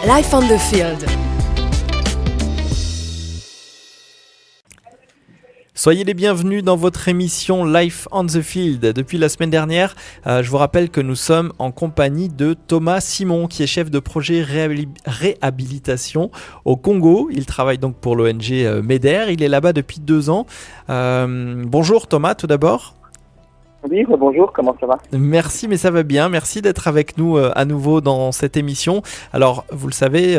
Life on the Field. Soyez les bienvenus dans votre émission Life on the Field. Depuis la semaine dernière, je vous rappelle que nous sommes en compagnie de Thomas Simon, qui est chef de projet réhabilitation au Congo. Il travaille donc pour l'ONG MEDER. Il est là-bas depuis 2 ans. Bonjour Thomas, tout d'abord. Oui, bonjour, comment ça va ? Merci, mais ça va bien. Merci d'être avec nous à nouveau dans cette émission. Alors, vous le savez,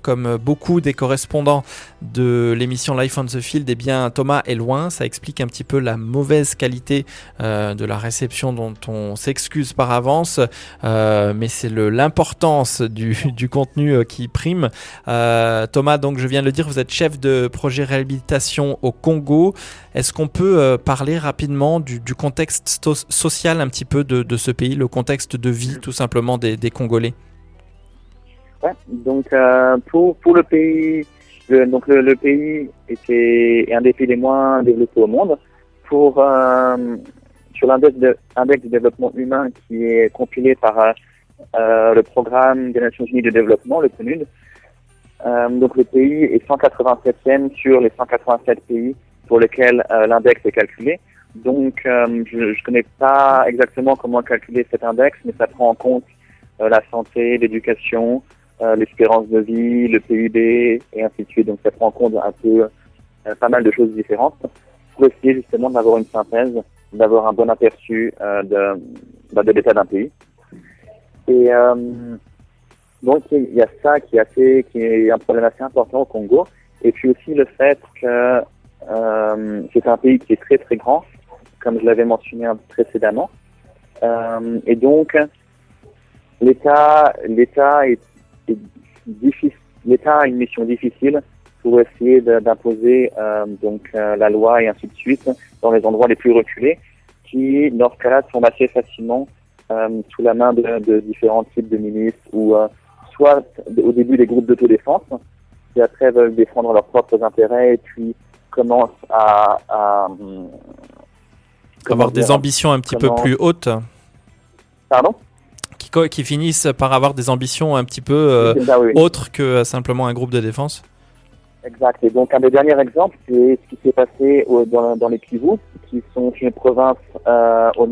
comme beaucoup des correspondants de l'émission Life on the Field, eh bien, Thomas est loin. Ça explique un petit peu la mauvaise qualité de la réception dont on s'excuse par avance. Mais c'est l'importance du contenu qui prime. Thomas, donc, je viens de le dire, vous êtes chef de projet réhabilitation au Congo. Est-ce qu'on peut parler rapidement du contexte social un petit peu de ce pays, le contexte de vie tout simplement des Congolais? Ouais, donc pour le pays, le pays est un des pays les moins développés au monde. Sur l'index de développement humain qui est compilé par le programme des Nations Unies de développement, le PNUD, donc le pays est 187e sur les 187 pays pour lesquels l'index est calculé. Donc, je ne connais pas exactement comment calculer cet index, mais ça prend en compte la santé, l'éducation, l'espérance de vie, le PIB, et ainsi de suite. Donc, ça prend en compte un peu pas mal de choses différentes pour essayer justement d'avoir une synthèse, d'avoir un bon aperçu de l'état d'un pays. Et donc, il y a ça qui est un problème assez important au Congo. Et puis aussi le fait que c'est un pays qui est très très grand, comme je l'avais mentionné précédemment. Et donc, l'État a une mission difficile pour essayer d'imposer la loi et ainsi de suite dans les endroits les plus reculés, qui, dans ce cas-là, tombent assez facilement sous la main de différents types de milices ou soit au début des groupes d'autodéfense qui après veulent défendre leurs propres intérêts et puis commencent à avoir des ambitions un petit peu plus hautes. Pardon ? Qui finissent par avoir des ambitions un petit peu autres que simplement un groupe de défense. Exact. Et donc, un des derniers exemples, c'est ce qui s'est passé dans les Kivu, qui sont une province au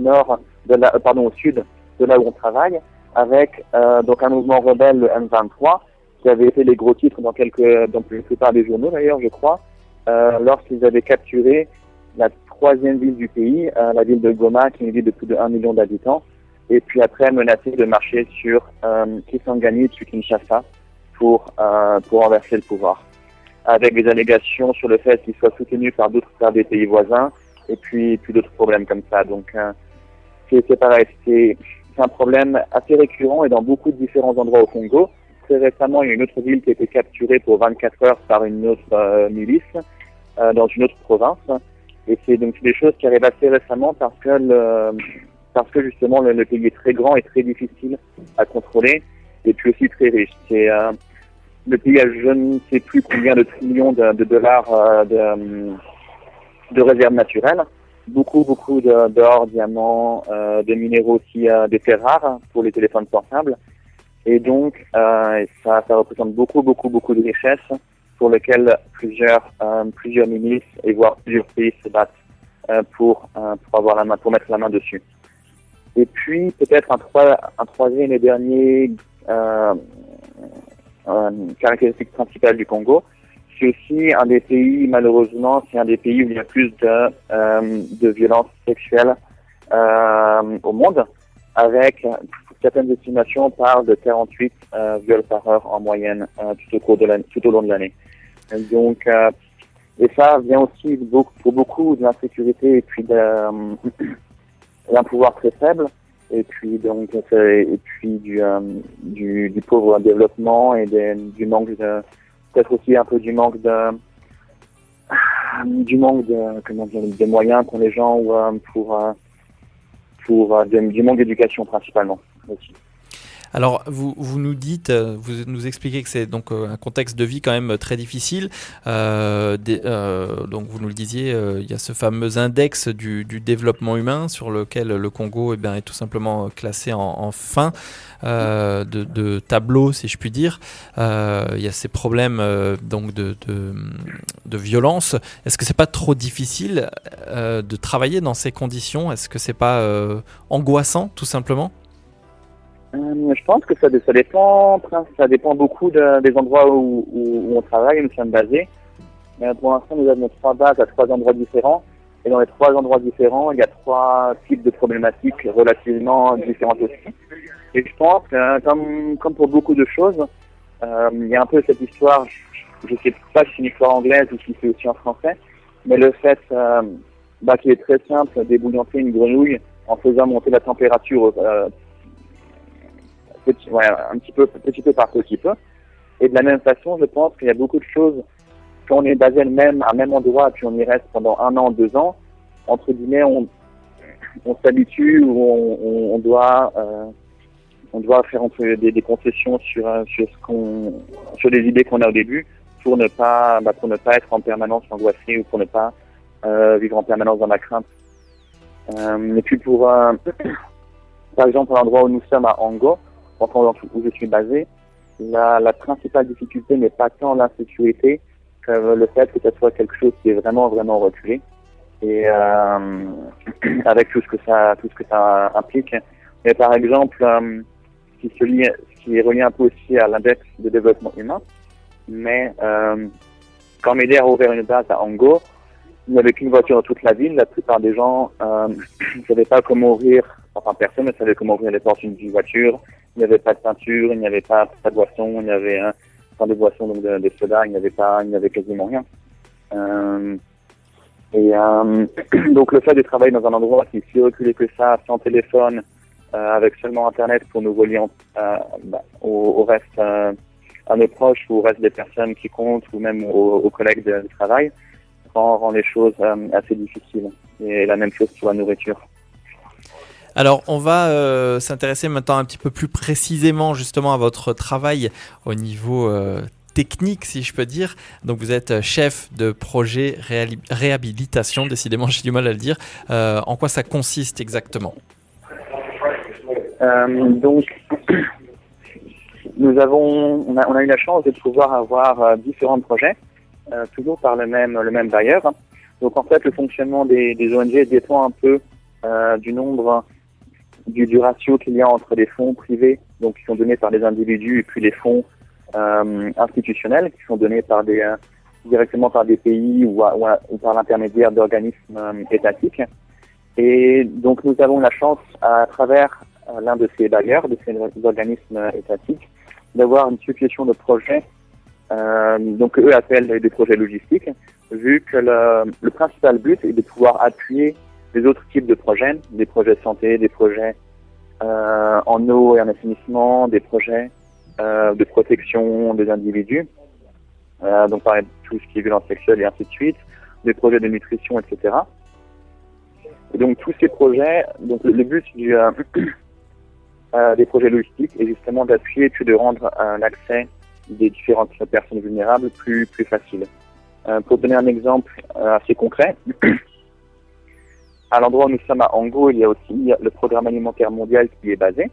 sud de là où on travaille, avec donc un mouvement rebelle, le M23, qui avait été les gros titres dans la plupart des journaux d'ailleurs, je crois, lorsqu'ils avaient capturé la 3e ville du pays, la ville de Goma, qui est une ville de plus de 1 million d'habitants, et puis après menacé de marcher sur Kisangani puis Kinshasa pour renverser le pouvoir, avec des allégations sur le fait qu'il soit soutenu par des pays voisins, et puis d'autres problèmes comme ça. Donc c'est pareil, c'est un problème assez récurrent et dans beaucoup de différents endroits au Congo. Très récemment, il y a une autre ville qui a été capturée pour 24 heures par une autre milice dans une autre province. Et c'est donc des choses qui arrivent assez récemment parce que justement le pays est très grand et très difficile à contrôler et puis aussi très riche. Le pays a je ne sais plus combien de trillions de dollars de réserves naturelles, beaucoup d'or, diamants, de minéraux aussi, des terres rares pour les téléphones portables. Et donc ça représente beaucoup de richesses pour lesquelles plusieurs milices et voire plusieurs pays se battent pour mettre la main dessus. Et puis peut-être un troisième et dernier caractéristique principale du Congo, c'est aussi un des pays, malheureusement, c'est un des pays où il y a plus de violences sexuelles au monde, avec certaines estimations parlent de 48 viols par heure en moyenne tout au long de l'année. Donc, et ça vient aussi pour beaucoup de l'insécurité et puis d'un pouvoir très faible, et puis donc du pauvre développement et du manque peut-être aussi un peu du manque de moyens qu'ont les gens ou du manque d'éducation principalement aussi. Alors, vous nous dites, vous nous expliquez que c'est donc un contexte de vie quand même très difficile. Donc, vous nous le disiez, il y a ce fameux index du développement humain sur lequel le Congo est tout simplement classé en fin de tableau, si je puis dire. Il y a ces problèmes donc de violence. Est-ce que c'est pas trop difficile de travailler dans ces conditions? Est-ce que c'est pas angoissant, tout simplement? Je pense que ça dépend beaucoup des endroits où on travaille, où nous sommes basés. Pour l'instant, nous avons 3 bases à 3 endroits différents. Et dans les 3 endroits différents, il y a 3 types de problématiques relativement différentes aussi. Et je pense que, comme pour beaucoup de choses, il y a un peu cette histoire, je ne sais pas si c'est une histoire anglaise ou si c'est aussi en français, mais le fait qu'il est très simple d'ébouillanter une grenouille en faisant monter la température petit peu par petit peu. Et de la même façon, je pense qu'il y a beaucoup de choses, quand on est basé à même endroit, puis on y reste pendant 1 an, 2 ans, entre guillemets, on s'habitue ou on doit faire des concessions sur des idées qu'on a au début pour ne pas être en permanence angoissé ou pour ne pas vivre en permanence dans la crainte. Et puis par exemple, à l'endroit où nous sommes à Ango, où je suis basé, la principale difficulté n'est pas tant l'insécurité que le fait que ce soit quelque chose qui est vraiment, vraiment reculé. Et avec tout ce que ça implique. Mais par exemple, ce qui est relié un peu aussi à l'index de développement humain, mais quand MEDER a ouvert une base à Ango, il n'y avait qu'une voiture dans toute la ville. La plupart des gens ne savaient pas comment personne ne savait comment ouvrir les portes d'une voiture. Il n'y avait pas de peinture, il n'y avait pas de boisson, il y avait des boissons, donc des sodas, il n'y avait quasiment rien. Donc le fait de travailler dans un endroit qui est si reculé que ça, sans téléphone, avec seulement Internet pour nous relier au reste, à nos proches ou au reste des personnes qui comptent ou même aux collègues de travail, rend les choses assez difficiles. Et la même chose sur la nourriture. Alors, on va s'intéresser maintenant un petit peu plus précisément justement à votre travail au niveau technique, si je peux dire. Donc, vous êtes chef de projet réhabilitation, décidément, j'ai du mal à le dire. En quoi ça consiste exactement? Donc, on a eu la chance de pouvoir avoir différents projets, toujours par le même bailleur. Donc, en fait, le fonctionnement des ONG dépend un peu du ratio qu'il y a entre les fonds privés, donc qui sont donnés par des individus, et puis les fonds institutionnels qui sont donnés directement par des pays ou par l'intermédiaire d'organismes étatiques. Et donc nous avons la chance, à travers l'un de ces bailleurs, de ces organismes étatiques, d'avoir une succession de projets, donc eux appellent des projets logistiques, vu que le principal but est de pouvoir appuyer des autres types de projets, des projets de santé, des projets en eau et en assainissement, des projets de protection des individus, donc par exemple tout ce qui est violence sexuelle et ainsi de suite, des projets de nutrition, etc. Et donc tous ces projets, donc le but des projets logistiques est justement d'appuyer puis de rendre l'accès des différentes personnes vulnérables plus facile. Pour donner un exemple assez concret, à l'endroit où nous sommes à Ango, il y a aussi le Programme alimentaire mondial qui est basé.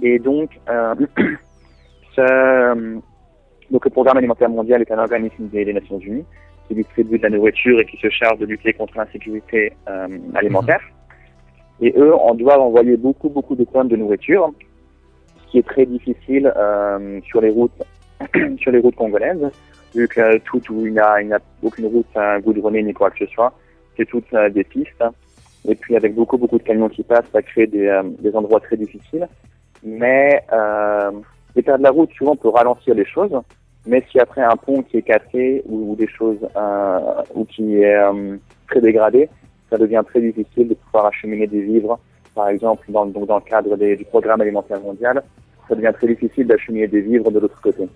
Et donc, donc le Programme alimentaire mondial est un organisme des Nations Unies qui distribue de la nourriture et qui se charge de lutter contre l'insécurité alimentaire. Et eux, on doit envoyer beaucoup de tonnes de nourriture, ce qui est très difficile sur les routes congolaises, vu que il n'y a aucune route goudronnée ni quoi que ce soit. C'est toutes des pistes. Et puis avec beaucoup de camions qui passent, ça crée des endroits très difficiles. Mais l'état de la route, souvent, peut ralentir les choses. Mais si après un pont qui est cassé ou des choses ou qui est très dégradé, ça devient très difficile de pouvoir acheminer des vivres. Par exemple, dans le cadre du Programme alimentaire mondial, ça devient très difficile d'acheminer des vivres de l'autre côté.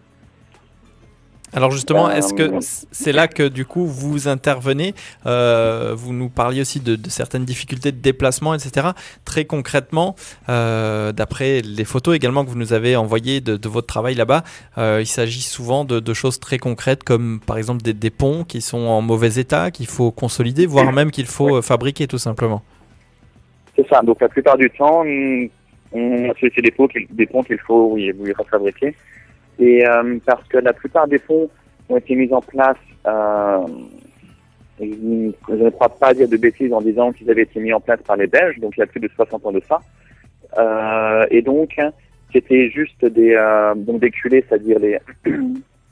Alors justement, est-ce que c'est là que du coup vous intervenez? Vous nous parliez aussi de certaines difficultés de déplacement, etc. Très concrètement, d'après les photos également que vous nous avez envoyées de votre travail là-bas, il s'agit souvent de choses très concrètes comme par exemple des ponts qui sont en mauvais état, qu'il faut consolider, voire même qu'il faut fabriquer tout simplement. C'est ça. Donc la plupart du temps, c'est des ponts qu'il faut oui, refabriquer. Et parce que la plupart des ponts ont été mis en place, je ne crois pas dire de bêtises en disant qu'ils avaient été mis en place par les Belges, donc il y a plus de 60 ans de ça. Et donc, c'était juste des culées, c'est-à-dire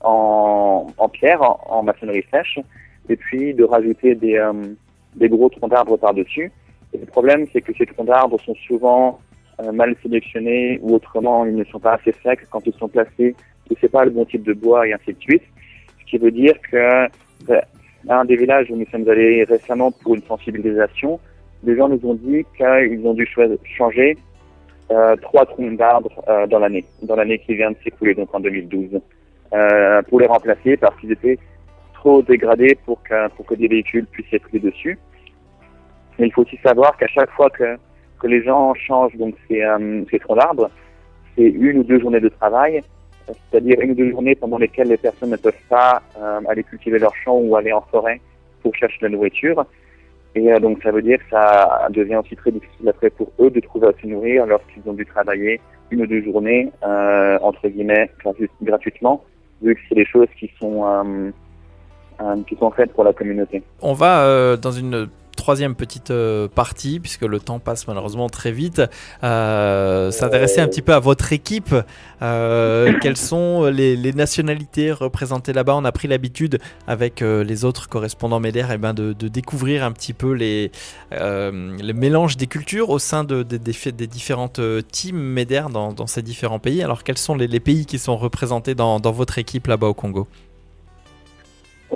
en pierre, en maçonnerie sèche, et puis de rajouter des gros troncs d'arbres par-dessus. Et le problème, c'est que ces troncs d'arbres sont souvent mal sélectionnés ou autrement, ils ne sont pas assez secs quand ils sont placés, ou c'est pas le bon type de bois et ainsi de suite. Ce qui veut dire que un des villages où nous sommes allés récemment pour une sensibilisation, les gens nous ont dit qu'ils ont dû changer 3 troncs d'arbres dans l'année qui vient de s'écouler, donc en 2012, pour les remplacer parce qu'ils étaient trop dégradés pour que des véhicules puissent circuler dessus. Mais il faut aussi savoir qu'à chaque fois que les gens changent donc ces troncs d'arbres, c'est 1 ou 2 journées de travail, c'est-à-dire 1 ou 2 journées pendant lesquelles les personnes ne peuvent pas aller cultiver leurs champs ou aller en forêt pour chercher de la nourriture. Et donc ça veut dire que ça devient aussi très difficile après pour eux de trouver à se nourrir lorsqu'ils ont dû travailler 1 ou 2 journées, entre guillemets, gratuitement, vu que c'est des choses qui sont faites pour la communauté. On va dans une troisième petite partie, puisque le temps passe malheureusement très vite, s'intéresser un petit peu à votre équipe. Quelles sont les nationalités représentées là-bas? On a pris l'habitude avec les autres correspondants MEDER de découvrir un petit peu le mélange des cultures au sein des différentes teams MEDER dans ces différents pays. Alors quels sont les pays qui sont représentés dans votre équipe là-bas au Congo?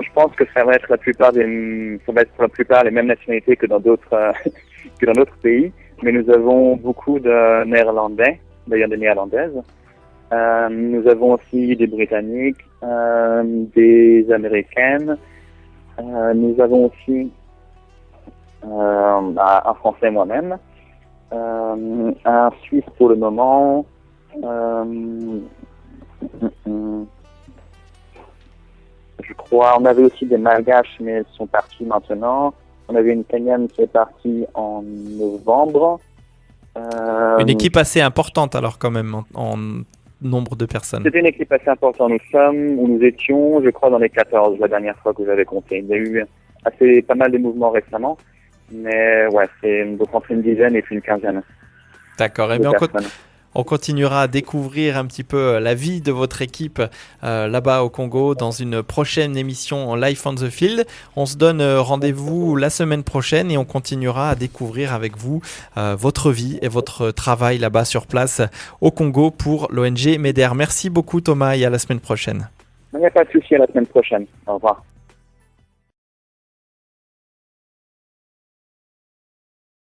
Je pense que ça va être pour la plupart les mêmes nationalités que dans d'autres pays, mais nous avons beaucoup de Néerlandais, d'ailleurs des Néerlandaises. Nous avons aussi des Britanniques, des Américaines. Nous avons aussi un Français moi-même, un Suisse pour le moment. Je crois, on avait aussi des Malgaches, mais elles sont parties maintenant. On avait une Kenyane qui est partie en novembre. Une équipe assez importante alors quand même en nombre de personnes. C'était une équipe assez importante. Nous étions, je crois, dans les 14 la dernière fois que j'avais compté. Il y a eu pas mal de mouvements récemment, mais ouais, c'est donc entre une dizaine et puis une quinzaine. D'accord. Et bien on continuera à découvrir un petit peu la vie de votre équipe là-bas au Congo dans une prochaine émission en Life on the Field. On se donne rendez-vous la semaine prochaine et on continuera à découvrir avec vous votre vie et votre travail là-bas sur place au Congo pour l'ONG MEDER. Merci beaucoup Thomas et à la semaine prochaine. Il n'y a pas de souci, à la semaine prochaine. Au revoir.